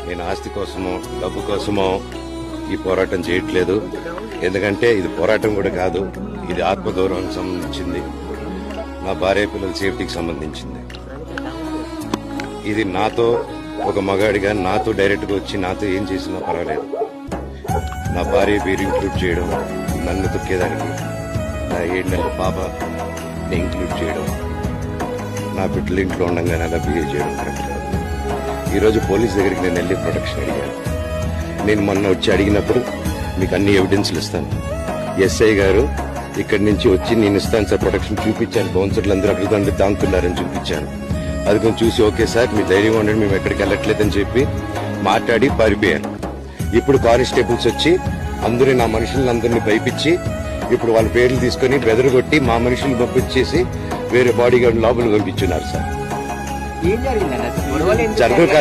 నేను ఆస్తి కోసమో డబ్బు కోసమో ఈ పోరాటం చేయట్లేదు. ఎందుకంటే ఇది పోరాటం కూడా కాదు, ఇది ఆత్మగౌరవానికి సంబంధించింది, నా భార్య పిల్లల సేఫ్టీకి సంబంధించింది. ఇది నాతో ఒక మగాడిగా నాతో డైరెక్ట్గా వచ్చి నాతో ఏం చేసినా పర్వాలేదు. నా భార్య పేరు ఇంక్లూడ్ చేయడం, నన్ను తొక్కేదానికి నా 7 నెలల పాపని ఇంక్లూడ్ చేయడం, నా బిడ్డలు ఇంట్లో ఉండగానే అలా బిహేవ్ చేయడం కరెక్ట్. ఈరోజు పోలీస్ దగ్గరికి నేను వెళ్ళి ప్రొటెక్షన్ అడిగాను. నేను మొన్న వచ్చి అడిగినప్పుడు మీకు అన్ని ఎవిడెన్స్లు ఇస్తాను, ఎస్ఐ గారు ఇక్కడి నుంచి వచ్చి నేను ఇస్తాను సార్ ప్రొటెక్షన్ చూపించాను. బౌన్సర్లు అందరూ అక్కడ దాంకున్నారని చూపించాను. అది కొంచెం చూసి ఓకే సార్ మీరు ధైర్యంగా ఉండండి, మేము ఎక్కడికి వెళ్ళట్లేదని చెప్పి మాట్లాడి పారిపోయాను. ఇప్పుడు కానిస్టేబుల్స్ వచ్చి అందరూ నా మనుషులందరినీ భయపించి ఇప్పుడు వాళ్ళ పేర్లు తీసుకుని బెదరగొట్టి మా మనుషులు పంపించేసి వేరే బాడీ గార్డు లోపలికి పంపించున్నారు సార్. ఏం జరిగిందన్న? జరగదు కాదు